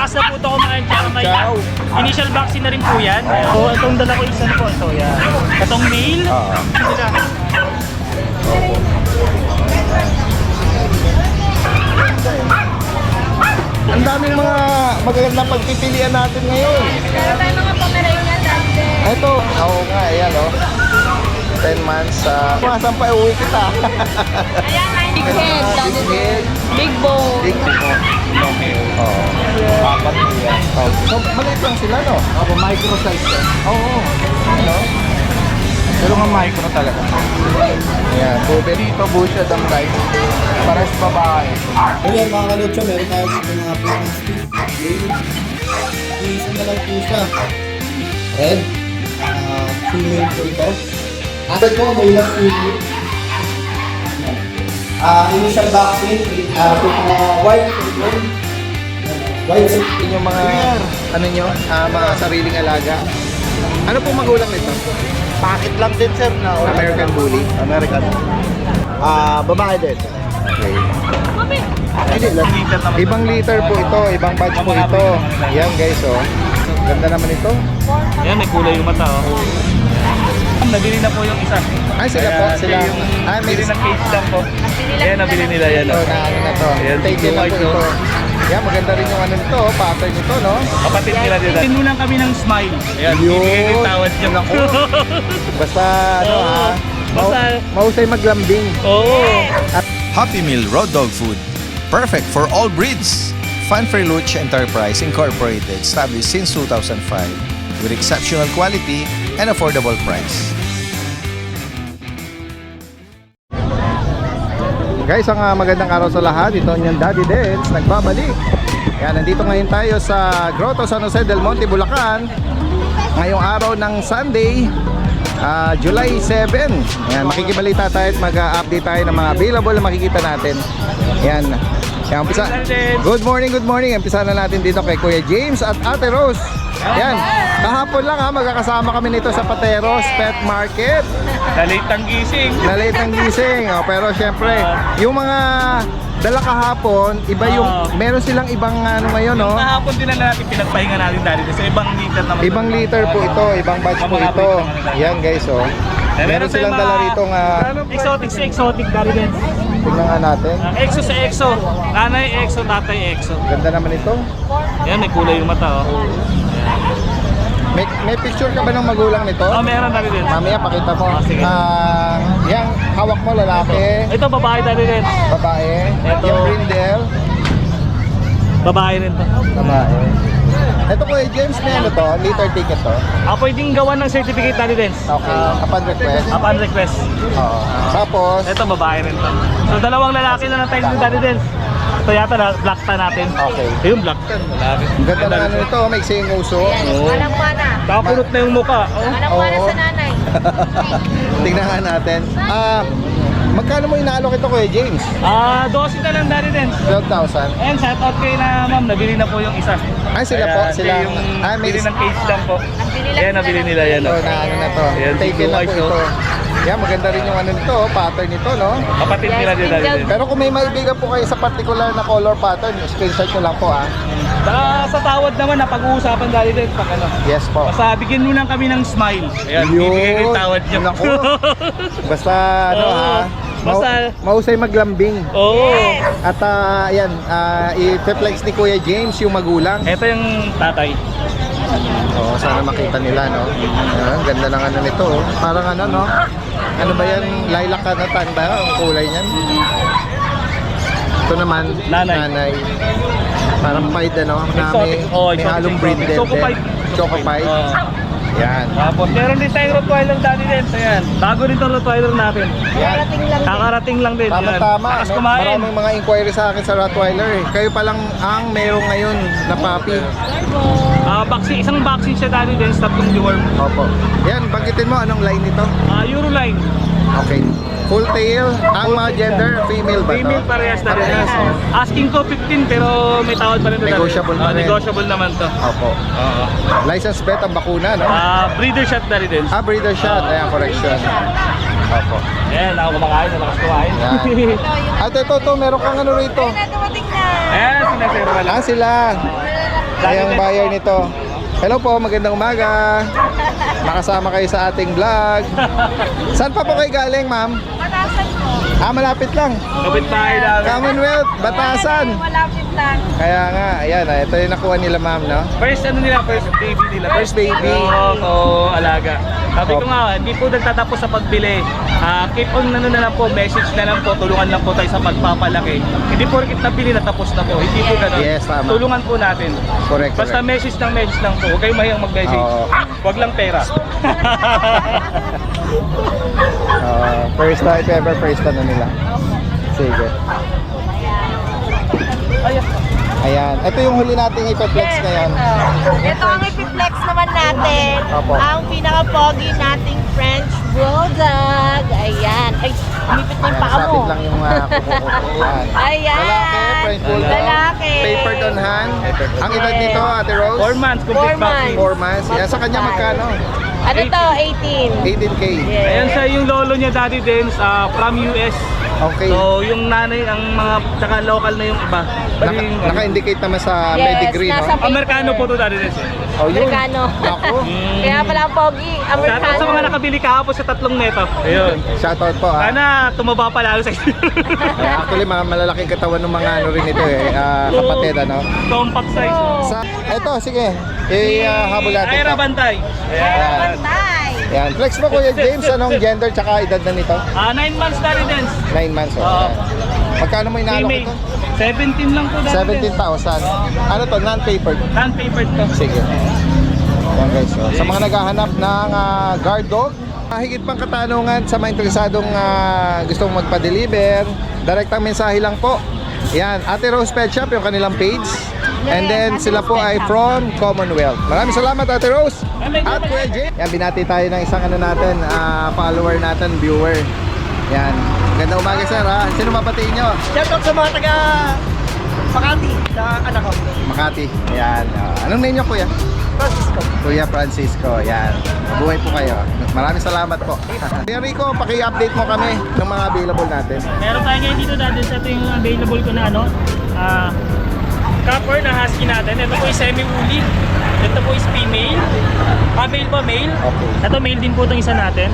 malakas na po ito kumain, tsaka may initial vaccine na rin po yan. So, itong dala ko isa po, ito yan. Itong male, sila. Ang daming mga magagandang pagpipilian natin ngayon. Meron tayong mga Pomeranian dati. Ito, oo nga, ayan o. 10 months, saan pa uwi kita? Ayan, big head, dati Big head. big bone. Big bone. Oo. Apat yan. So, maliit lang sila, no? Ako, micro size yan. Oo. Ano? Pero nga micro talaga. Ayan, tubig. Dito, busya, damlay. Pares babae. Ayan mga kalutso, meron tayo sa mga African Stiff. Isa na lang po siya. Red. Female po ito. At ito, may last female. Initial vaccine. White po ito. White po ito. Yung mga, ano nyo, mga sariling alaga. Ano po magulang nito? Pakit lang din sir na American Bully. American. Babae din. Okay. Hindi lang. Ibang liter po ito, ibang batch po ito. Yan guys, oh. Ganda naman ito. Ayan, may kulay yung mata, oh. Nabili na po yung isa. Ay, sila po, sila. Ay, may Bili ng cage lang po. Ayan, nabili nila yan. ito na ano na to. Ayan, Take it lang po ito. ito. Yan, maganda rin yung ano nito, pattern nito, no? Kapatid nila dito. Tinunan kami ng smile. Ayan, Yun. bibigay ko yung tawad niya. Naku. Basta, ano Oo. ha, Basta- mahusay maglambing. Oo. Happy Meal Raw Dog Food. Perfect for all breeds. Fanfare Luch Enterprise Incorporated, established since 2005 with exceptional quality and affordable price. Guys, ang magandang araw sa lahat. Ito yung Daddy Deds, nagbabalik. Yan, nandito ngayon tayo sa Grotto San Jose del Monte, Bulacan. Ngayong araw ng Sunday, July 7. Yan, makikibalita tayo at mag-update tayo ng mga available na makikita natin. Yan. Yan, umpisa. Good morning, good morning. Umpisa na natin dito kay Kuya James at Ate Rose. Yan. Kahapon lang magkakasama kami nito sa Pateros Pet Market. Nalitang gising. Nalit ng gising, pero syempre, yung mga dala kahapon, iba yung, meron silang ibang ano ngayon, no? Kahapon din na natin pinagpahinga natin dali sa ibang liter naman. Ibang liter po ito, ibang batch po ito. Yan guys, oh. Meron silang dala rito nga, exotic sa exotic dali din. tingnan nga natin. Exo sa exo. Nanay exo, tatay exo. Ganda naman ito. Yan, may kulay yung mata, oh. May picture ka ba ng magulang nito? Oh, meron dali din. Mamaya pakita mo. sige. Yan, hawak mo lalaki, Ito, babae dali din. babae. Ito. Yung brindle, Babae rin to. babae. Ito Kuya James, may ano to? Liter ticket to? Pwedeng gawan ng certificate dali din. Okay, upon request. Upon request. Oo. Tapos, Ito, babae rin to. So, dalawang lalaki na tayo dito dali din. Ito yata na, black tan natin. okay. Yung black tan, lalaki. Ang ganda ng ano nito, may sing uso. Anak pana. Nakapunot na yung mukha. Oh. Anak pana Oo. sa nanay. Tingnan nga natin. Magkano mo inaalok ito Kuya James? 12 na lang dali din. 12,000. And shout out kay na ma'am, nabili na po yung isa. Ay, sila po, sila. Yung May bili ng cage lang po. Nabili lang Ayan, nabili nila yan. ito na ano na to. Ayan, Taken na po guys, ito. oh. Yan, maganda rin yung ano nito, pattern nito, no? Kapatid nila din dali din. Pero kung may maibigan po kayo sa particular na color pattern, screenshot nyo lang po, Sa tawad naman, napag-uusapan dali din. Pag ano. Yes po. Basta bigyan mo lang kami ng smile. Ayan, bibigay ko yung tawad niya. Naku. Basta, ano Oo. Basta- mahusay maglambing. Oo. At ayan, i-flex ni Kuya James yung magulang. Ito yung tatay. Oo, sana makita nila, no? Ayan, ganda ng ano nito, oh. Parang ano, no? Ano ba yan? Lilac kanatan ba? Ang kulay niyan. Ito naman, Nanay. Parang pied, ano? Na may, Oh, may exotic, halong breed din. Choco Pied. Choco Pied. Oo. Yan. Tapos meron din tayong Rottweiler dali din. Ayan. Bago rin itong Rottweiler natin. Yan. Kakarating lang din. Tama-tama. Takas kumain. Maraming mga inquiry sa akin sa Rottweiler, eh. Kayo pa lang ang merong ngayon na puppy. Isang vaccine siya dali din. Stop yung deworm. Opo. Yan, banggitin mo anong line nito? Euroline. Okay. Full tail, ang mga gender, female ba to? Female parehas na rin. Asking ko 15 pero may tawad pa rin. Negotiable pa rin. Negotiable naman to. Opo. License bet ang bakuna, no? Breeder shot dali din. Breeder shot. Ayan, correction. Opo. Ayan, ako kumakain. Malakas kumain. Yan. At ito, meron kang ano rito. Ay, na dumating na. Ayan, sinasero ka lang. Sila. Siya yung buyer nito. Hello po, magandang umaga. Makasama kayo sa ating vlog. Saan pa po kayo galing, ma'am? Batasan po. Malapit lang. Kapit bahay namin. Commonwealth, Batasan. Malapit lang. Kaya nga, ayan, ito yung nakuha nila, ma'am, no? First baby nila. First baby. Oo, alaga. Sabi ko nga, hindi po nagtatapos sa pagbili. Keep on na lang po, message na lang po, tulungan lang po tayo sa pagpapalaki. Hindi po rin nabili na tapos na po. Hindi po ganun. Yes, tama. Tulungan po natin. Correct, Basta correct. message lang po. Huwag kayong mahiyang mag-message. Oo. Huwag lang pera. First time ever, first time na nila. Sige. Ayan. Ito yung huli nating ipeflex ngayon. Ito ang ipiflex naman natin. Opo. Ang pinaka-pogi nating French Bulldog. Ayan. Ay, umipit na yung paa mo. Sabit lang yung kuko. Ayan. Lalaki, French Bulldog. Lalaki. Papered on hand. Ang edad nito, Ate Rose? 4 months, complete 4 months. vaccine. 4 months. Yan, sa kanya magkano? Ano to? 18. 18K. Yes. Ayan sa yung lolo niya, Daddy Dens, from US. Okay. So, yung nanay, ang mga tsaka local na yung iba. Bali yung- Naka-indicate naman sa Yes, pedigree, nasa no? Amerikano po to, Daddy Dens. Oh, yun. Amerikano. Ako. Kaya pala ang pogi. Shoutout Amerikano. sa mga nakabili kahapon sa 3 neto. Ayun. Shoutout po, ha? Sana tumaba pa lalo sa Actually, mga malalaking katawan ng mga ano rin ito, kapatid, ano? compact size. Ito, sige. Habol natin. Aira Bantay. Ayan. Bantay. Yan. Flex mo, Kuya James, anong gender tsaka edad na nito? 9 months Daddy Dens. 9 months. Oh. Oo. Magkano mo inaalok Female. ito? 17 lang po Daddy Dens. 17,000. Ano to? Non-papered? Non-papered to. Sige. Yan guys. So, sa mga naghahanap ng guard dog, higit pang katanungan sa mga interesadong gustong magpa-deliver, direktang mensahe lang po. Yan, Ate Rose Pet Shop, yung kanilang page. And then sila po ay from Commonwealth. Maraming salamat, Ate Rose. At Kuya Jay. Yan, binati tayo ng isang ano natin, follower natin, viewer. Yan. Ganda umaga, sir, ha? Sino mapatiin nyo? Shoutout sa mga taga Makati, sa anak ko. Makati. Yan. Anong name nyo, Kuya? Francisco. Kuya Francisco. Yan. Mabuhay po kayo. Maraming salamat po. Kuya Rico, paki-update mo kami ng mga available natin. Meron tayo ngayon dito Daddy Dens. Ito yung available ko na ano. Copper na husky natin. Ito po is semi-woolly. Ito po is female. Male pa male. Okay. Ito male din po itong isa natin.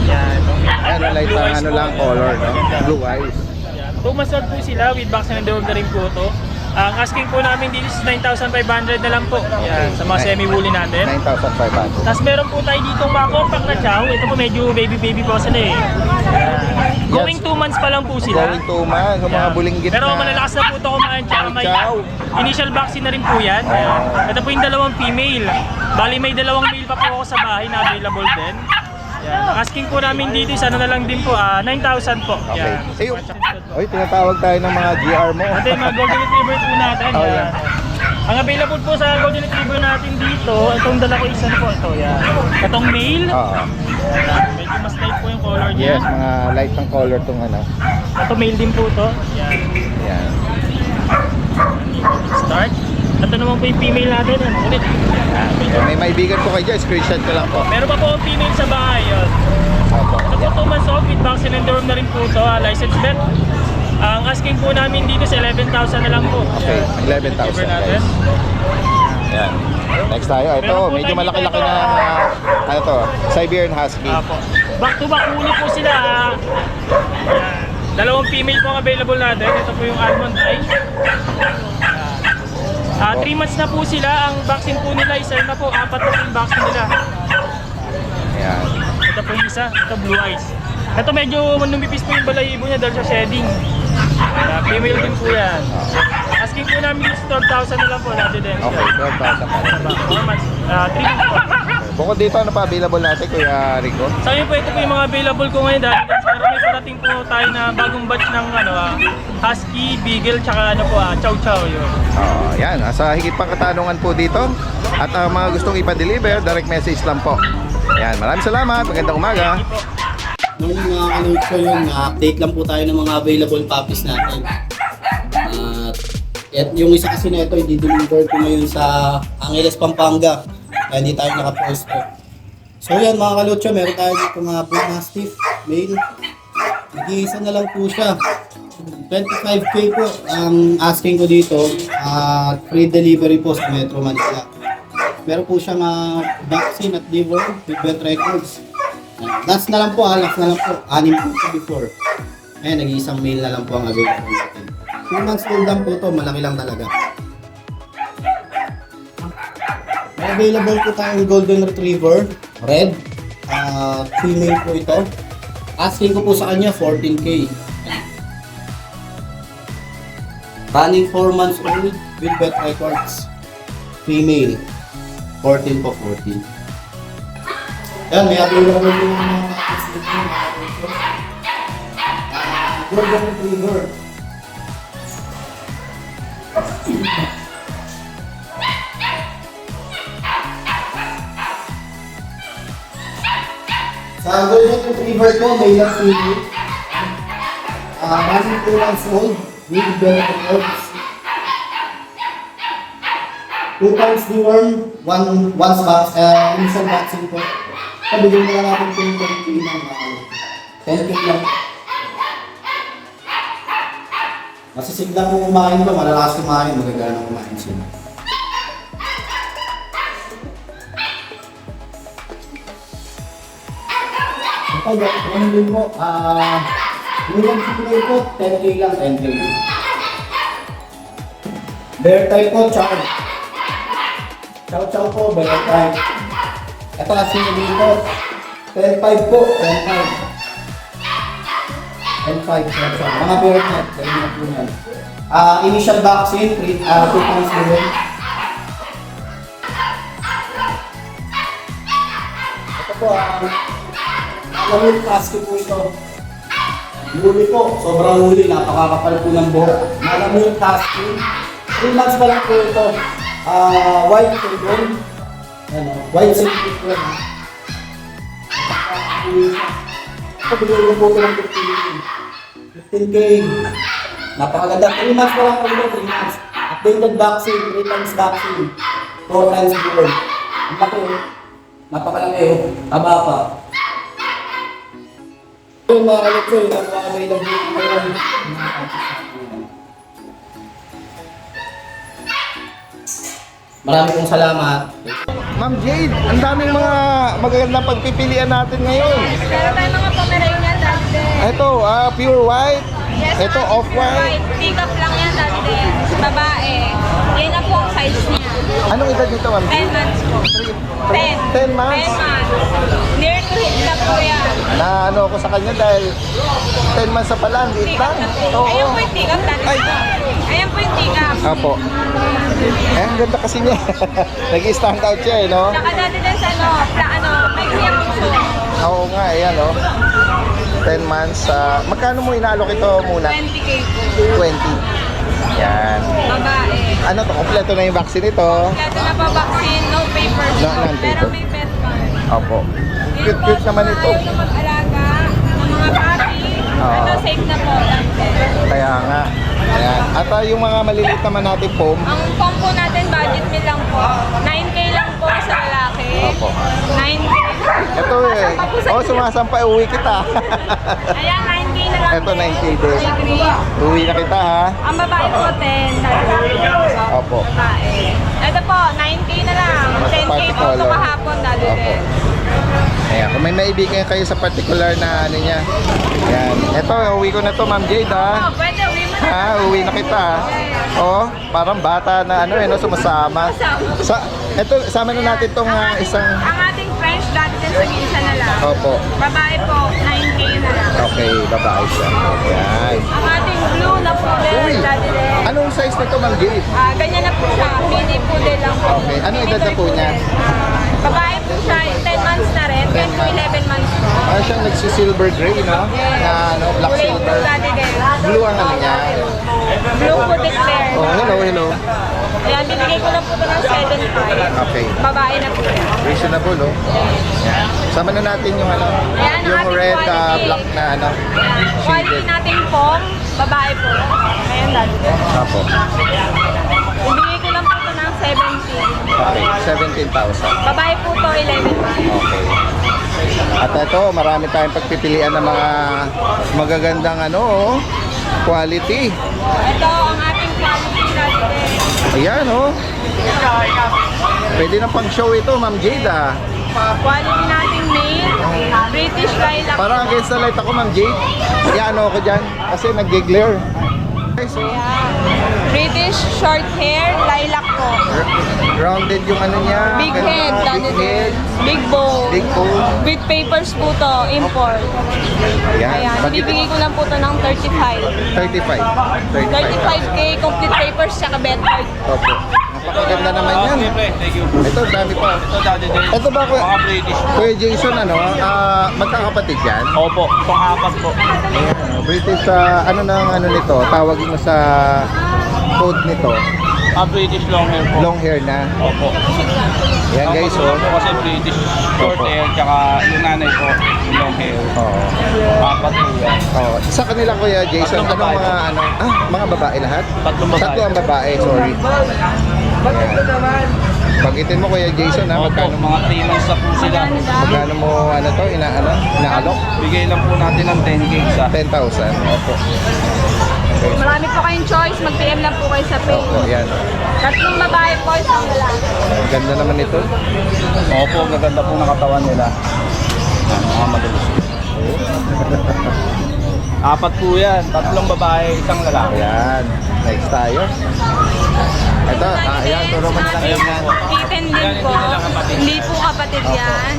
Yan. Ano, light Blue lang, eyes ano po. lang, color, no? Blue eyes. 2 months old po sila with vaccine and deworm na rin po ito. Ang asking po namin dito is 9,500 na lang po. Yan, sa mga semi-woolly natin. 9,500. Tapos meron po tayo dito mga compact na chow. Ito po medyo baby po sila eh. Going 2 months pa lang po sila. Going to man, yung mga bulinggit Pero na. malalakas na po ito kumain tsaka may Chow. initial vaccine na rin po yan. Ito po yung 2 female. Bali may 2 male pa po ako sa bahay na available din. Yan. Asking po namin dito is ano na lang din po, 9,000 po. Okay. Yan. Oy, tinatawag tayo ng mga GR mo. Ito yung mga Golden Retriever po natin. Oh, Yan. yan. Ang available po sa Golden Retriever natin dito, itong dala ko isa po ito. Yan. Itong male. Oo. Yan. Medyo mas light po yung color niya. Yes, mga light ng color tong ano. Ito male din po ito. Yan. Yan. Start. Ito naman po yung female natin. Ano ulit? May maibigan ko kayo dyan, screenshot ko lang po. Meron pa po ang female sa bahay. Yun. Opo. Ito po 2 months old with vaccine and deworm na rin po ito. License vet. Ang asking po namin dito sa 11,000 na lang po. Okay, 11,000 Retriever guys. Yan. Next tayo. Ito, Meron po medyo tayo malaki-laki dito, na ano to, Siberian Husky. Apo. Back to back huli po sila. Yan. 2 female po ang available natin. Ito po yung almond eye. 3 months na po sila. Ang vaccine po nila isa na po. 4 na po yung vaccine nila. Yan. Ito po yung isa. Ito blue eyes. Ito medyo numipis po yung balahibo niya dahil sa shedding. Female din po yan. Asking po namin is 12,000 na lang po natin din. Okay, 12,000 pa. 4 months. 3 months po. Bukod dito, ano pa available natin, Kuya Rico? Sa inyo po ito po yung mga available ko ngayon dahil pero may parating po tayo na bagong batch ng ano, husky, beagle, tsaka ano po, chow chow yun. Yan, sa higit pang katanungan po dito. At ang mga gustong ipa-deliver, direct message lang po. Yan, maraming salamat. Magandang umaga. Nung kanood ko yun, update lang po tayo ng mga available puppies natin. At yung isa kasi na ito, i-deliver ko ngayon sa Angeles, Pampanga. Kaya hindi tayo nakaposto. So yan mga kalutso, meron tayo dito mga Bull Mastiff, male. Nag-iisa na lang po siya. 25K po ang asking ko dito at free delivery po sa Metro Manila. Meron po siyang vaccine at liver with vet records. Last na lang po, last na lang po. 6 po before. Ayan, nag-iisang mail na lang po ang available natin. 2 months old lang po to, malaki lang talaga. May available po tayong Golden Retriever, red. Female po ito. Asking ko po sa kanya 14K. Running 4 months old with vet records. Female. 14 po, 14. Ayan, may available po yung mga Golden Retriever. Sa Golden Retriever ko, may lang female. Running 2 months old with vet records. 2 times deworm, once initial vaccine po. Pabigyan na natin po yung 10K ng 10K lang. Masisigla po kumain ko, malalakas kumain, magagana kumain sila. Okay, ano din po, yung siguro po, 10K lang, 10K. Bear type po, chow. Chow po, bear type. Ito kasi yung dito, 10-5 po, 10-5. 10-5, mga bear type, ganyan na po yan. Initial vaccine, 2 times din. Ito po, malamig husky po ito. Huli po, sobrang huli, napakakapal po ng buhok. Malamig husky, 3 months pa lang po ito. White ribbon. Ano, white silky po yan. Ito, bigyan ko po ito ng 15K. Napakaganda. 3 months pa lang po ito, 3 months. Updated vaccine, 3 times vaccine. 4 times before. Ang laki eh. Napakalaki eh. Taba pa. Yung mga kalit ko, yung mga available ngayon. Marami pong salamat. Ma'am Jade, ang daming mga magagandang pagpipilian natin ngayon. Meron tayong mga Pomeranian dati. Ito, pure white. Yes, Ito, ma'am. off-white. Pick up lang yan dati. Babae. Yan na po ang size niya. Anong edad nito, Ma'am 10 Jade? months po. 10. 10 months? 10 months. Near to hit na po yan. Na ano ako sa kanya dahil 10 months na pala, hindi Pick lang. up na po. Ayan po yung pick up dati. Ay. Ayan po yung pick up. Apo. Eh, ang ganda kasi niya. Nag-stand out siya eh, no? Saka dati din sa may siyang puso. Oo nga, ayan, no? 10 months. Magkano mo inaalok ito muna? 20K po. 20. Yan. Babae. Ano to? Kompleto na yung vaccine ito. Ito na pa vaccine, no papers. No, non-paper. Pero may pet card. Opo. Cute-cute naman ito. Ayaw na mag-alaga ng mga puppy. Oo. Ito safe na po. Kaya nga. Ayan. At yung mga maliliit naman natin po. Ang combo natin, budget meal lang po. 9K lang po sa lalaki. Opo. 9K. Ito eh. Oh, sumasampay. Uwi kita. Ayan, 9K na lang. Ito 9K din. Agree. Uwi na kita ha. Ang babae po 10. Opo. Babae. Ito po, 9K na lang. Basta 10K po ito particolor. kahapon dati Opo. din. Ayan. Kung may maibigan kayo sa particular na ano niya. Ayan. Ito, uwi ko na to, Ma'am Jade ha. Oh, pwede, uwi mo na. Ha, uwi na kita ha. Oh, parang bata na ano eh, no, sumasama. Ito, sama na natin tong isang. Ang ating French dati din sa isa na lang. Opo. Babae po, 9K na lang. Okay, babae siya. Ayan. Ang ating blue na poodle Uy, dati din. anong size na to, Ma'am Jade? Ganyan na po siya. Mini poodle lang po. Okay, anong Mini edad na po toy niya? Babae po siya, 10 months na rin. 10 to 11 months po. Parang siyang nagsi-silver gray, no? Na ano, black Kulay silver. blue dati din. Blue ang ano niya. Blue po declare. Oh, hello, hello. Ayan, bibigay ko na po ito ng 7.5. Okay. Babae na po yan. Reasonable, oh. Yan. Sama na natin yung ano, Ayan, ang yung ating red, quality. black na ano, Ayan, quality shaded. natin po, babae po. Ayan dati din. Apo. Bibigay ko lang po ito ng 17. Okay, 17,000. Babae po to, 11 months. Okay. At ito, marami tayong pagpipilian ng mga magagandang ano, oh. Quality. Ito ang ating quality natin. Ayan, oh. Pwede na pang show ito, Ma'am Jade, ah. Quality nating male, British lilac. Parang against the light ako, Ma'am Jade. Kaya ano ako dyan? Kasi nag-glare. Guys, oh. Ayan. British short hair, lilac po. Rounded yung ano niya. Big Ganda. head, Big head. big bow. Big bone. With papers po to, import. Ayan. Ayan, ibibigay ko lang po to ng 35. 35. 35k, complete papers, tsaka bed card. Opo. Napakaganda naman yan. Thank you. Ito, dami pa. Ito Daddy Del. Ito ba, Mga British. Kuya Jason, ano, magkakapatid yan? Opo, itong apat po. Ayan, oh, British, ano nang ano nito, tawag mo sa code nito, British long hair po. long hair na. Opo. Yan guys, Ang oh. po kasi British short Opo. hair, tsaka yung nanay po, long hair. Oo. Apat po yan. Oh, sa kanila Kuya Jason, Tatlong anong babae. mga ano, mga babae lahat? Tatlong babae. Tatlo ang babae, sorry. Ayan. Bagitin mo Kuya Jason ha, Opo, magkano mo? mga 3 months na po sila. Magkano mo ano to, inaalok? Bigay lang po natin ng 10k sa 10,000. Opo. Okay. Marami po kayong choice, mag-PM lang po kayo sa page. Opo, yan. Tatlong babae po, isang lalaki. Ganda naman ito. Opo, maganda po nakatawan nila. Yan, mga madalas. Apat po yan, tatlong babae, isang lalaki. Ayan. Next tayo. Ito, ayan, turo mo na lang yan. Kitten din Yan, po. hindi nila kapatid. Hindi po kapatid yan.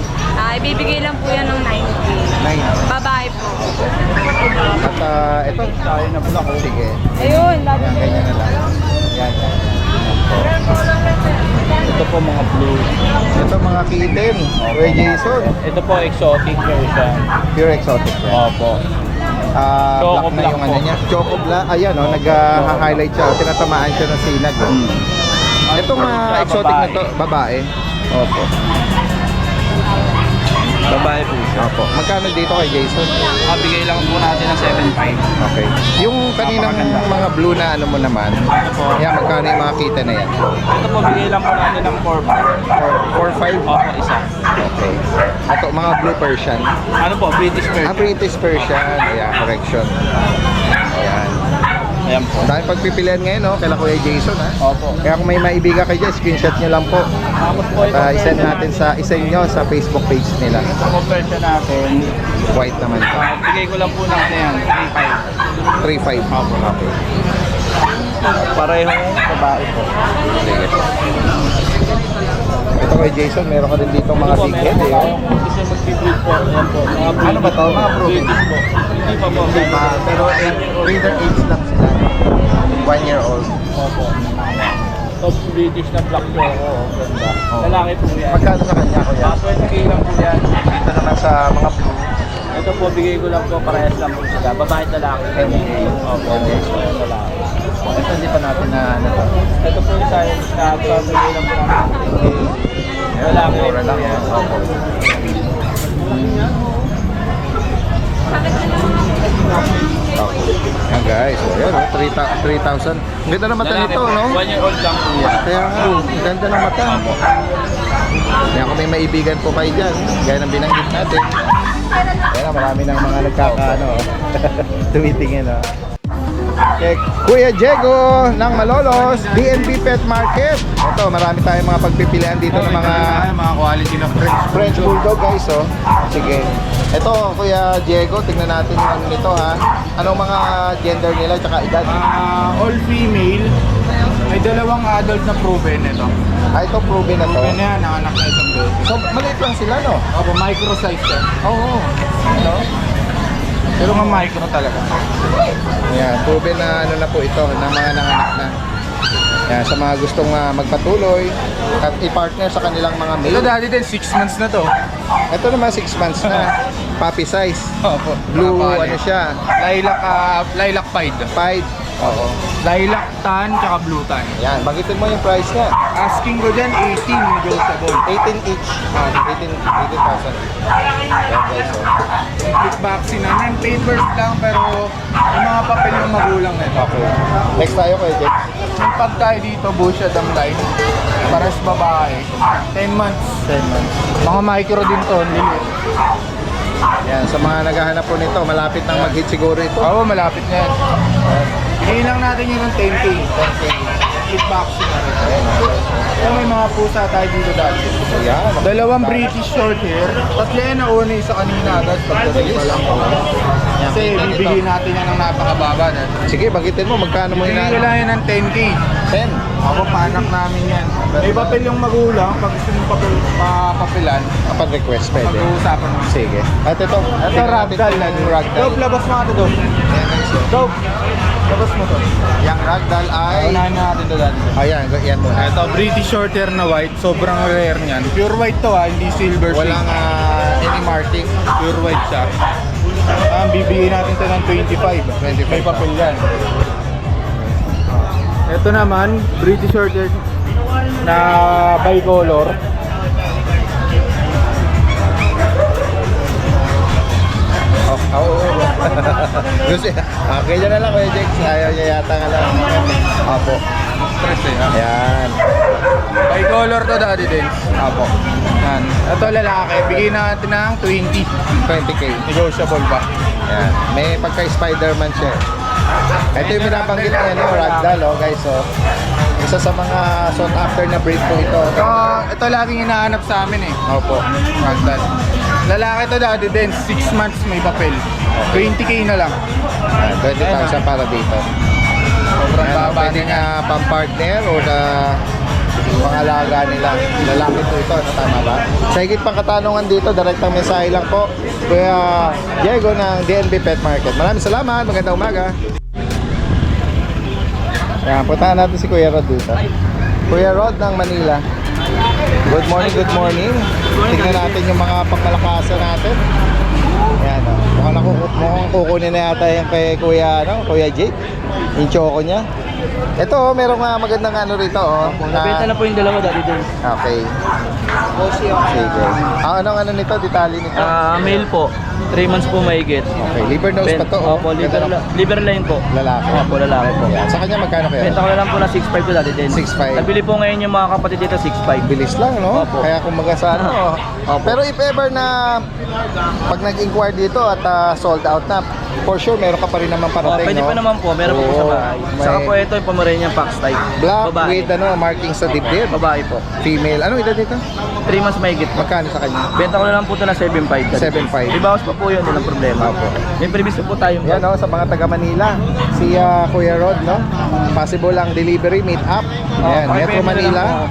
Ibibigay lang po yan ng 9k. Nine. Babae po. At ito, tayo na po ako. Sige. Ayun, lagi Yan, ganyan na lang. Yan. Ito po mga blue. Ito mga kitten. Kuya Jason. Ito po exotic version. Pure exotic yan. Opo. Black Choco na black yung ano po. niya. Choco black. Ayan, oh, nag-highlight siya. Tinatamaan siya ng sinag. Oh. Itong mga exotic na to, babae. Opo. Babae po siya. Opo. Magkano dito kay Jason? Bigay lang po natin ng 7.5. Okay. Yung kaninang mga blue na ano mo naman, yan, magkano yung mga kita na yan? Ito po, bigay lang po natin ng 4.5. 4-5? Opo, isa. Okay. Ito, mga blue Persian. Ano po, British version. British Persian. Ayan, correction. Ayan. Ayan po. Ang daming pagpipilian ngayon, no? Kaila Kuya Jason, ha? Opo. Kaya kung may maibigan kayo dyan, screenshot nyo lang po. Tapos po ito, At isend natin isend nyo sa Facebook page nila. Ito version natin. White naman po. Bigay ko lang po ng ano yan, 3.5. 3-5. Okay. Parehong babae po. Sige po. Ito kay Jason, meron ka din dito mga Ito po, big meron head, po eh. tayo. Kasi mag-breed po. Ayan po. Mga Ano ba to? Mga proven? British po. Hindi pa po. Hindi pa, pero breeder age lang sila. 1 year old. Opo. Top British na black po ako. Ganda. Lalaki po yan. Magkano sa kanya, kuya? 20k lang po yan. Dito naman sa mga blue. Ito po, bigay ko lang po. Parehas lang po sila. Babae at lalaki. Opo. Lalaki. Ito hindi pa natin na ano to. Ito po yung science na bigay lang po natin. Lalaki rin Mura lang po yan. yan. Opo. Okay. Yan guys, so yan, 3,000. Ang ganda ng mata Lalaki nito, po. no? 1 year old lang po yan. Kaya nga, ang ganda ng mata. Yan, kung may maibigan po kayo dyan, gaya ng binanggit natin. Kaya marami ng mga nagkakaano, tumitingin, no? Kay Kuya Diego ng Malolos, DNB Pet Market. Ito, marami tayong mga pagpipilian dito ng mga mga quality na French Bulldog guys, oh. Sige. Ito, Kuya Diego, tignan natin yung ano nito, ha. Anong mga gender nila, tsaka edad? all female. May dalawang adult na proven ito. Ito, proven na to. Proven na yan, nanganak na isang baby. So, maliit lang sila, no? Opo, micro size yan. Oo. Ano? Pero nga micro talaga. Ayan, proven na ano na po ito, na mga nanganak na. Ayan, sa mga gustong magpatuloy at i-partner sa kanilang mga Ito male. dati din, 6 months na to. Ito naman 6 months na. Puppy size. Opo. Blue, Kapali. ano siya? Lilac pied. Pied. Oo. Lilac tan, tsaka blue tan. Ayan, bagitin mo yung price niya. Asking ko dyan, 18 negotiable. 18 each. 18,000. Ayan guys, oh. Complete vaccine na. Yan, papers lang, pero yung mga papel ng magulang na ito. Okay. Next tayo Kuya Jeff. Yung pag tayo dito, Busha Damlay, pares babae, 10 months. 10 months. Mga micro din to, lilit. Yan, sa mga naghahanap po nito, malapit nang mag-hit siguro ito. Oo, malapit na yan. Bigyan lang natin yun ng 10K. Split vaccine na rin. Kaya may mga pusa tayo dito dati. Ayan. Dalawang British short hair. Tatlo yan nauna isa kanina agad. Pagdating pa lang. Kasi bibigyan natin yan ng napakababa. Sige, bagitin mo, magkano mo Bibigyan hinahanap? lang yan ng 10K. 10. Ako, paanak namin yan. May papel yung magulang. Pag gusto mong papilan, Kapag request, pwede. mag-uusapan mo. Sige. At ito, Ito, ragdoll. Ragdoll. Dope, labas mo ka Dope. Dope, labas mo to. Yung ragdoll ay... Unahin na natin to dati. Ayan, yan muna. Ito, British short hair na white. Sobrang rare niyan. Pure white to hindi silver. Walang any marking. Pure white siya. Bibigyan natin ito ng 25. 25. May papel yan. Ito naman, British short hair na bicolor. Oo. Gusto, okay dyan na lang, Kuya Jex. Ayaw niya yata nga lang. Apo. Stress Ayan. Bicolor to daddy din. Apo. Yan. Ito lalaki, bigyan natin ng 20. 20K. Negotiable pa. Ayan. May pagka-Spider-Man siya. Ito yung binabanggit niya, no? Ragdoll, oh, guys, oh. Isa sa mga sought after na breed po ito. Ito laging hinahanap sa amin eh. Opo. Ragdoll. Lalaki to daddy din, 6 months may papel. 20K na lang. Ayan, 20,000 para dito. Sobrang Ayan, baba pwede niya. nga pang-partner o na mga alaga nila. Lalaki po ito, ano, tama ba? Sa higit pang katanungan dito, direktang mensahe lang po. Kuya Diego ng DNB Pet Market. Maraming salamat, magandang umaga. Ayan, puntahan natin si Kuya Rod dito. Kuya Rod ng Manila. Good morning, good morning. Tignan natin yung mga pangmalakasan natin. Ayan, oh. Mukhang kukunin na yata yung kay Kuya, Kuya Jake. Yung choco niya. Ito, merong magandang ano rito, oh. Nabenta na po yung dalawa dati din. Okay. Sige. Anong ano nito, detalye nito? Male po. 3 months po mahigit. Okay, liver nose pa to, oh. Opo, Ganda ng liver line po. lalaki. Opo, lalaki po. Ayan. Sa kanya magkano kaya? Benta ko na lang po na 6.5 ko dati din. 6.5. Nabili po ngayon yung mga kapatid dito 6.5. Bilis lang, no? Opo. Kaya kumbaga sa ano. Opo. Pero if ever na pag nag-inquire dito at sold out na, for sure meron ka pa rin naman parating, Pwede no? pa naman po, meron po sa Oo. bahay. May Saka po ito yung Pomeranian Fox type. black Babae. with markings sa dibdib. Babae po. Female. Anong edad nito? 3 months mahigit po. Magkano sa kanya? Benta ko na lang po ito na 7.5. 7.5. Ibawas pa po yun, walang problema. Opo. May previous po tayong Yan, no, sa mga taga Manila. Si Kuya Rod, no? Possible ang delivery, meet up. Yan, pakipili Metro na Manila. lang po.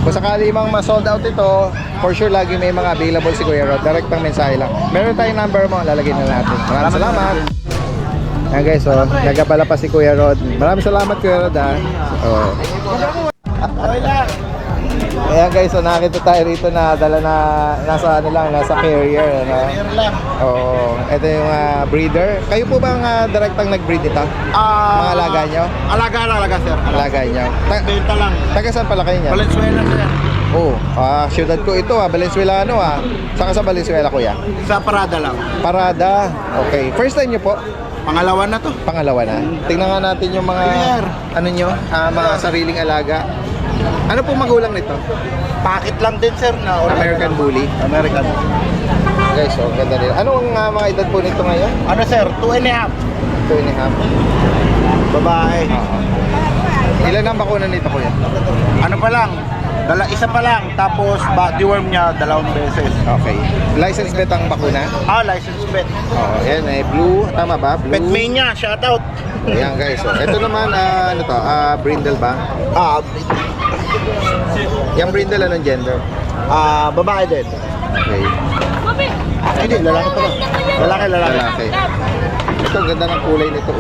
Kung sakali mang ma-sold out ito, for sure lagi may mga available si Kuya Rod. Direktang mensahe lang. Meron tayong number mo, lalagyan na natin. Maraming salamat. Ayan guys, nagabala pa si Kuya Rod. Maraming salamat Kuya Rod, ha. Ayan guys, nakita tayo rito na dala na nasa carrier, ano? Oo. Ito yung breeder. Kayo po ba ang direktang nag-breed ito? Mga alaga nyo? Alaga sir. Alaga nyo? Benta lang. Taga saan pala kayo niya? Valenzuela sir. Oo. Syudad ko ito, Valenzuelano, Saka sa Valenzuela, kuya? Sa parada lang. Parada. Okay. First time nyo po? Pangalawa na to. Pangalawa na. Tingnan nga natin yung mga ano nyo, mga sariling alaga. Ano po magulang nito? Pakit lang din sir na American Bully. American. Guys, ganda nila. Anong mga edad po nito ngayon? Ano sir? 2.5. 2.5. Babae. Ilan ang bakuna nito, kuya? Ano pa lang? Isa pa lang. Tapos deworm niya 2 beses. Okay. License bet ang bakuna? License bet. Oo, yan blue. Tama ba? Blue. Petmania, shout out. Ayan guys. Ito naman, ano to? Brindle ba? Yung brindle, anong gender? Babae din. Okay. Hindi, lalaki pa lang. Lalaki. Ito, ang ganda ng kulay nito.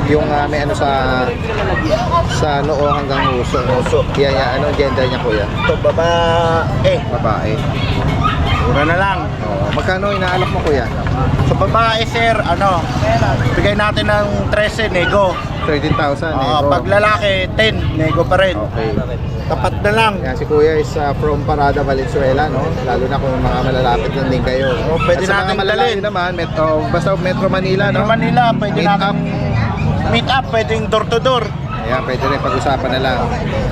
Yung may ano sa noo hanggang uso. Yan, anong gender niya, kuya? Ito, babae. Babae. Mura na lang. Magkano inaalok mo, kuya? Sa babae, sir, bigay natin ng 13, nego. 13,000. Pag lalaki, 10, nego pa rin. Okay. Tapat na lang. Yan, si kuya is from Parada, Valenzuela, no? Lalo na kung mga malalapit lang din kayo. Pwede At sa mga nating malalayo dalhin. naman, basta Metro Manila, no? Sa Manila, pwede Meet natin up. meet up, pwedeng door to door. Ayan, pwede rin pag-usapan na lang.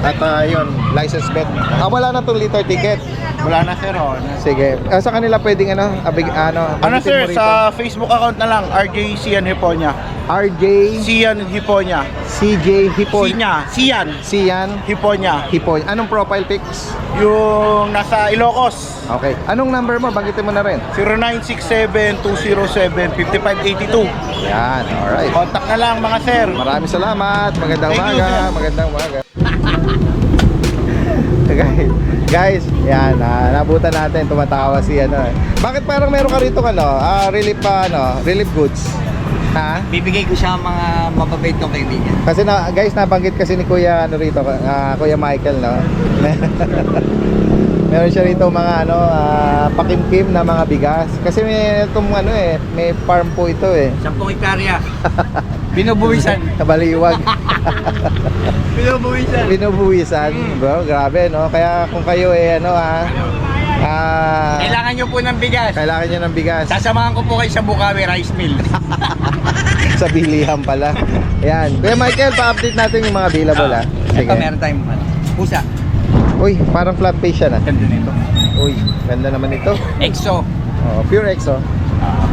At yun, license bet. Wala na itong liter ticket. Wala na sir, oh. Sige. Sa kanila pwedeng ano, Ano banggitin sir, mo rito. sa Facebook account na lang, RJ Sian Hiponya. RJ Sian Hiponya. CJ Hipoy. Sian Sian Hiponya. Hipoy. Anong profile pics? Yung nasa Ilocos. Okay. Anong number mo? Banggitin mo na rin. 0967-207-5582. Yan. Alright. Contact na lang mga sir. Maraming salamat. Magandang Thank you, umaga. sir. Magandang umaga. Guys, yan, nabutan natin, tumatawa si ano. Bakit parang meron ka rito relief goods? Ha? Bibigay ko siya mga mababait kong kaibigan. Kasi guys, nabanggit kasi ni Kuya rito, Kuya Michael, no. Meron siya rito mga pakimkim na mga bigas. Kasi may itong may farm po ito eh. 10 hektarya. Binubuwisan. Kabaliwag. Binubuwisan. Binubuwisan, bro. Grabe, no? Kaya kung kayo Kailangan nyo po ng bigas. kailangan nyo ng bigas. Sasamahan ko po kayo sa Bukawi Rice Mill. Sa bilihan pala. Ayan. Kuya Michael, pa-update natin yung mga available, ha? Sige. Ito meron tayong pusa. Uy, parang flat face siya na. Ganda nito. Uy, ganda naman ito. EXO. Oh, pure EXO.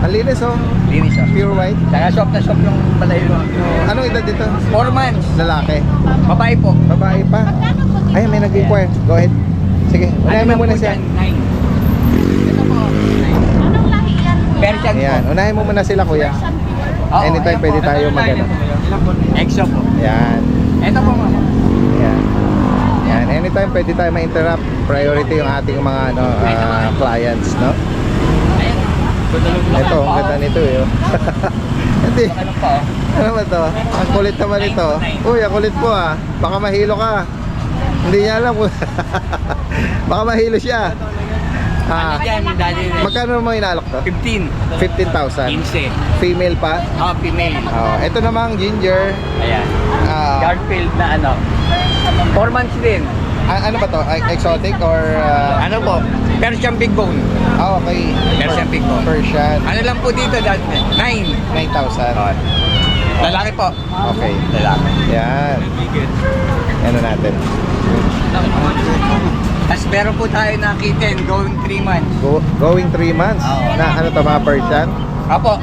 Ang linis, oh. Linis siya. Pure white. Saka soft na soft yung balahibo. Anong edad dito? 4 months. Lalaki. Babae po. Babae pa. Ay, may nag-inquire. Go ahead. Sige, unahin mo lang muna po siya. dyan? 9. Ito po. 9. Anong lahi yan? Persian Ayan, po. unahin mo muna sila, kuya. Oo, Anytime ayan pwede po. tayo Ito mag- line po. EXO po. Ayan. Ito po mama. Ayan. Ayan, anytime pwede tayo ma-interrupt. Priority yung ating mga clients, no? Ayan. Ito, ang ganda nito eh. Oh. Hindi. Ano po? Ano ba to? Ang kulit naman ito. Uy, ang kulit po ah. Baka mahilo ka. Hindi niya alam kung... Baka mahilo siya. Ano dyan, daddy? Magkano mo inaalok to? 15. 15,000. 15. Female pa. Female. Ito namang ginger. Ayan. Ah, Garfield na ano. 4 months din. ano ba to? Exotic or... Ano po? Persian Big Bone. okay. Persian Big Bone. Persian. Ano lang po dito, dad? 9. 9,000. Lalaki po. Okay. Lalaki. Yan. Ano natin? Tapos meron po tayo na kitten going 3 months. Going 3 months? Oo. Na ano to, mga Persian? Apo.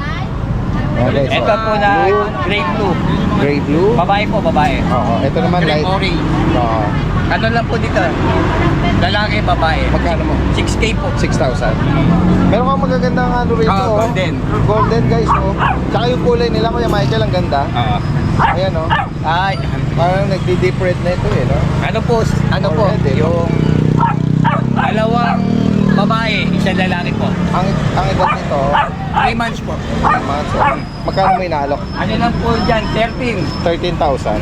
Okay, so, Ito po na blue, grade 2. gray blue. Babae po, babae. Oo. Ito naman Grade light. orange. Oo. Ano lang po dito? Lalaki, babae. Magkano mo? 6K po. 6,000. Meron kang magagandang rito. Golden. Golden guys, oh. Tsaka yung kulay nila, Kuya Michael, ang ganda. Oo. Ayan, oh. Ay, Parang nagdi-deep red na ito, no? ano po, Already, no? yung dalawang babae, isang lalaki po. Ang edad nito, 3 months po. months, oh. Magkano mo inaalok? Ano lang po dyan, 13. 13,000.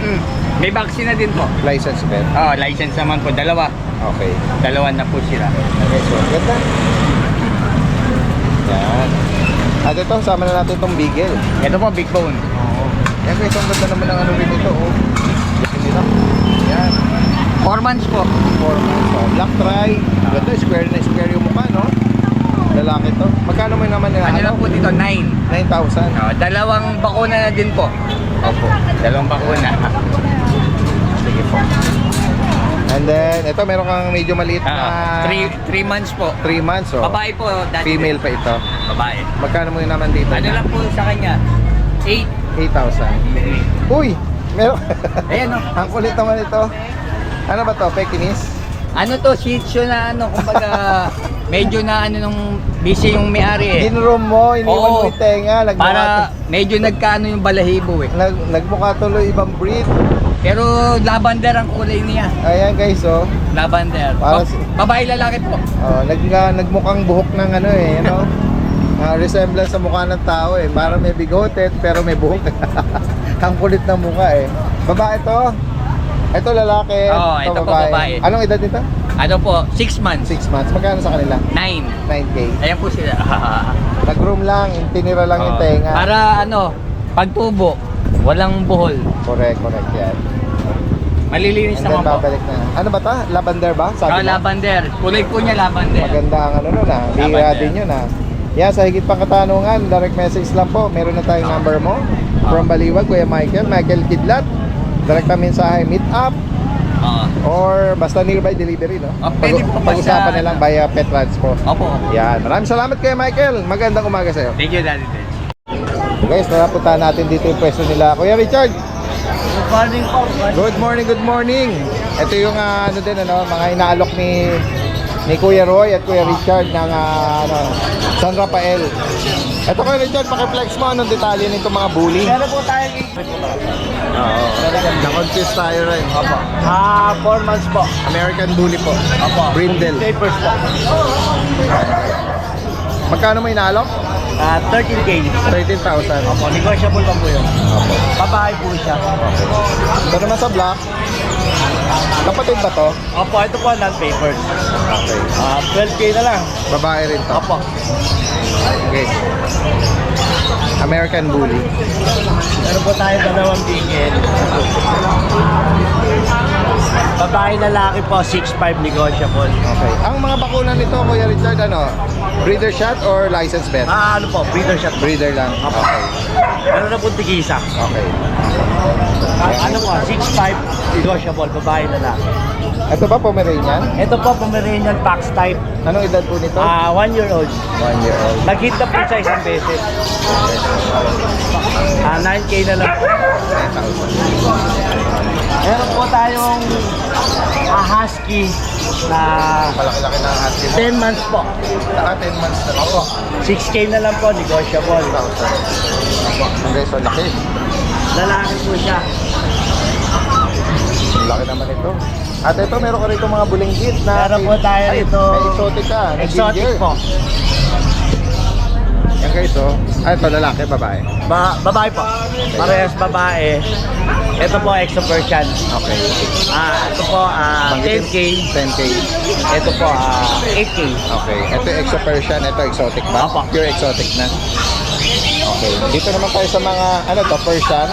May vaccine na din po. License pen. License naman po, dalawa. Okay. Dalawa na po sila. Okay, so ganda. Yan. At ito, sama na natin itong beagle. Ito po, big bone. Oo. Yan guys, ang ganda naman ng rin ito, oh. Gusto nila. Yan. 4 months po. 4 months, oh. Black try. Ganda, square na square yung mukha, no? Lalaki to. Magkano mo naman Ano lang po dito, 9. 9,000. Dalawang bakuna na din po. Opo. Dalawang bakuna. Sige po. And then, ito meron kang medyo maliit na 3 months po. 3 months, oh. Babae po, dati. Female pa ito. Babae. Magkano mo yun naman dito? Ano lang po sa kanya? 8. 8,000. Uy! Meron. Ayan, oh. Ang kulit naman ito. Ano ba to? Pekinese? Ano to, shih tzu na ano, kumbaga medyo na ano nung busy yung may-ari eh. Ginroom mo, iniwan mo Oo. yung tenga. Para medyo nagkaano yung balahibo eh. Nagmukha tuloy ibang breed. Pero lavender ang kulay niya. Ayan guys, oh. Lavender. Para Babae lalaki po. Oh, nagmukhang buhok ng ano eh, ano? Resemblance sa mukha ng tao eh. Para may bigote pero may buhok. Ang kulit ng mukha eh. Babae to. Ito lalaki. Oo, ito po babae. Anong edad nito? Ano po, 6 months. 6 months. Magkano sa kanila? 9. 9K. Ayan po sila. Nag-room lang, tinira lang yung tenga. Para ano, pagtubo, walang buhol. Correct yan. Malilinis And then naman po. babalik na. Ano ba ta? Lavender ba? Sabi mo? Lavender. Kulay po niya lavender. Maganda ang ano nun ah. Bira Lavender. din yun ah. Yan, sa higit pang katanungan, direct message lang po. Meron na tayong number mo. From Baliwag, Kuya Michael Kidlat. Direct na mensahe, meet up. Oo. Or basta nearby delivery, no? Pwede po, Pag-usapan basta- na lang via Pet Transpo. Opo. Yan. Maraming salamat kay Michael. Magandang umaga sa'yo. Thank you, Daddy Del. Guys, narapuntahan natin dito yung pwesto nila. Kuya Richard, Good morning po. good morning, good morning. Ito yung mga inaalok ni Kuya Roy at Kuya Richard ng San Rafael. Ito Kuya Richard, pakiflex mo anong detalye nito mga bully. Meron po tayong Oo. Na-confuse tayo rin. Opo. 4 months po. American Bully po. Opo. Brindle. Papers po. Magkano may inaalok? 13K. 13,000. Opo, negotiable pa po yun. Opo. Babae po siya. Ito naman sa black. Kapatid ba to? Opo, ito po non-papers. Okay. 12K na lang. Babae rin to. Opo. Okay. American Bully. Meron po tayo dalawang bigel. Babae lalaki po, 6'5 negotiable. Okay. Ang mga bakulan nito, Kuya Richard, breeder shot or license vet? Ano po, breeder shot. Breeder lang. Okay. Meron na po tigisa. Okay. Ano po, 6'5 negotiable, babae lalaki. Ito ba Pomeranian? Ito po, Pomeranian Fox type. Anong edad po nito? 1 year old. 1 year old. Nag-hit na po sa isang beses. 9K na lang po. 10,000. Meron po tayong husky na Malaki-laki na ang husky mo. 10 months po. Naka 10 months na ako. 6K na lang po, negotiable. 10,000. Okay, so laki. Lalaki po siya. Laki naman ito. At ito, meron ka rito mga bulinggit na... Meron po tayo Ay, rito. May exotic ka. na Exotic ginger. po. Yan guys, oh. Ay, ito lalaki, babae. Babae po. Parehas babae. Ito po, Exo Persian. Okay. Ito po, 10K. 10K. Ito po, 8K. Okay. Ito exo Persian, ito exotic ba? Opo. Pure exotic na. Okay. Dito naman tayo sa mga, Persian,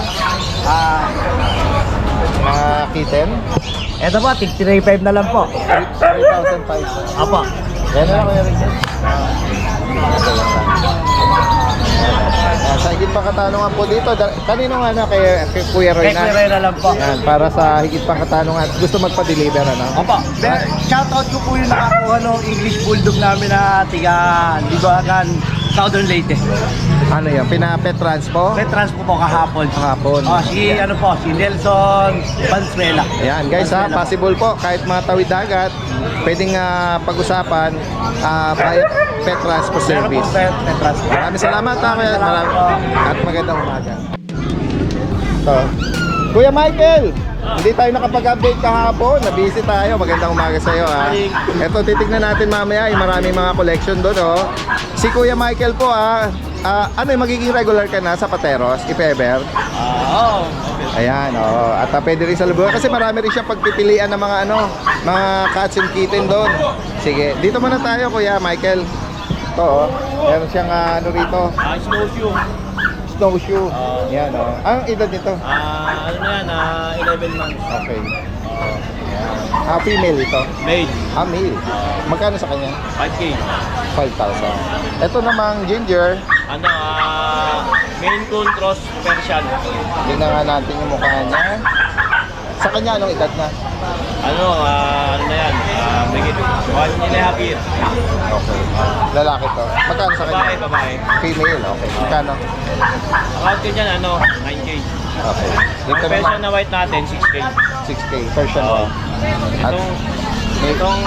mga kitten. Ito po, 3.5 na lang po. 3,500. Apo. Yan na lang, Kuya Richard. Sa higit pang katanungan po dito, kanino kay Kuya Roy Kay Ferreira lang po. Yan, para sa higit pang katanungan, gusto magpa-deliver, Opo. Shoutout ko po yung nakakuha ng English Bulldog namin na tiga Libagan, Southern Leyte. Ano yan, pina-pet transpo? May transpo po kahapon. Kahapon. Si Nelson Valenzuela. Ayan guys ha, Valenzuela po. possible po kahit mga tawid dagat, pwedeng pag-usapan via pet transpo Meron service. po may transpo. Maraming salamat ha, Maraming kuya. salamat po. At magandang umaga. Ito. Kuya Michael, hindi tayo nakapag-update kahapon, na-busy tayo. Magandang umaga sa iyo ha. Ito, titignan natin mamaya, yung maraming mga collection doon oh. Si Kuya Michael po ano yung magiging regular ka na sa Pateros, if ever? Oo. Ayan, oo. At pwede rin sa Lubuan kasi marami rin siyang pagpipilian ng mga mga cats and kitten doon. Sige, dito muna tayo Kuya Michael. Ito oh. Meron siyang rito, Snowshoe. snowshoe. Yan oh. Ang edad nito? Ano na yan, 11 months. Okay. Female ito. Made. Male. Magkano sa kanya? 5K. 5,000. Ito namang ginger. Maine Coon Cross Persian. Tingnan nga natin yung mukha niya. Sa kanya, anong edad na? Ano na yan? Bigit 1.5 years. Okay. Lalaki to. Magkano sa kanya? Babae. Female. Okay. Magkano? Account ko dyan, 9K. Okay. Ang Dito Persian naman, na white natin, 6K. 6K. Persian Oo. one. At Itong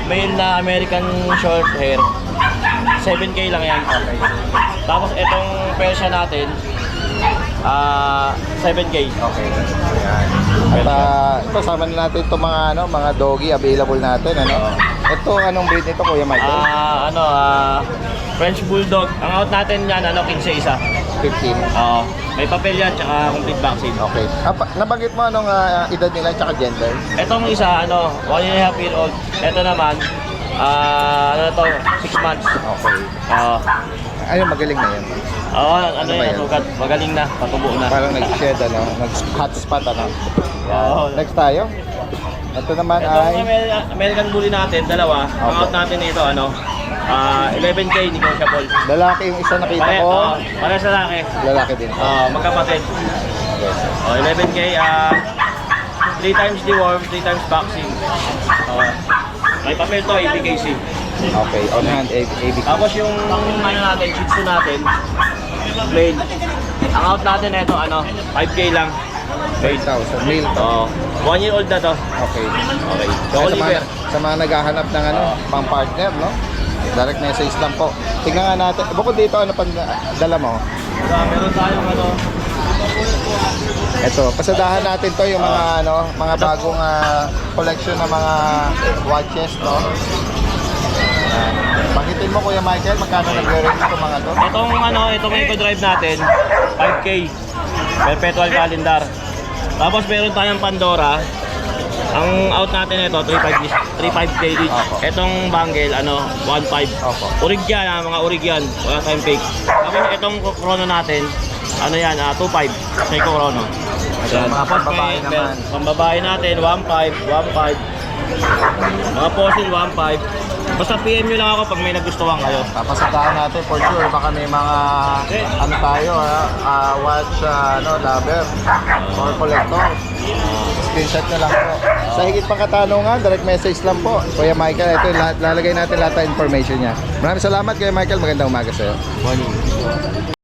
male na American short hair, 7K lang yan. Okay. Tapos itong Persian natin, 7K. okay. Ayan. At ito, sama na natin itong mga doggy available natin. Ito, anong breed nito, Kuya Michael? French Bulldog. Ang out natin yan, 15 isa. 15. May papel yan, tsaka complete vaccine. Okay. Nabanggit mo anong edad nila tsaka gender? Itong isa, 1.5 year old. Ito naman, 6 months. Okay. Ayun, magaling na yan. Ano ba yan, yan? sugat. Magaling na, patubo na. Parang nag-shed, nag-hotspot, Oo. Next tayo. Ito naman Itong ay... American Bully natin, dalawa. Ang out natin ito, 11K negotiable. Lalaki yung isa nakita ko. Para sa lalaki. Lalaki din. Magkapatid. Yes. 11K, 3 times deworm, 3 times vaccine. May papel to, ABKC. Okay, on hand, ABK. Tapos yung ano natin, Shih Tzu natin, plain. Ang out natin ito, 5K lang. 8,000. Male to. 1 year old na to. Okay. Okay. Ay, So, sa, Oliver. sa mga naghahanap ng pang partner, no? Direct message lang po. Tingnan nga natin. Bukod dito, ano pang dala mo? Meron tayong Ito, pasadahan natin to yung mga mga bagong collection ng mga watches, no? Ayan. Banggitin mo Kuya Michael, magkano nagre-range itong mga to? Itong Eco Drive natin, 5K. Perpetual calendar. Tapos meron tayong Pandora. Ang out natin ito, 3.5K each. Opo. Itong bangle, 1.5. Opo. Urig yan, mga urig yan. Wala tayong fake. Tapos itong chrono natin, 2.5. Seiko chrono. Ayan, mga pambabae naman. Pambabae natin, 1.5, 1.5. Mga fossil, 1.5. Basta PM nyo lang ako pag may nagustuhan kayo. Papasadahan natin for sure. Baka may mga tayo, watch lover or collector. Screenshot nyo lang po. Sa higit pang katanungan, direct message lang po. Kuya Michael, ito lalagay natin lahat ng information niya. Maraming salamat Kuya Michael. Magandang umaga sa'yo. Morning.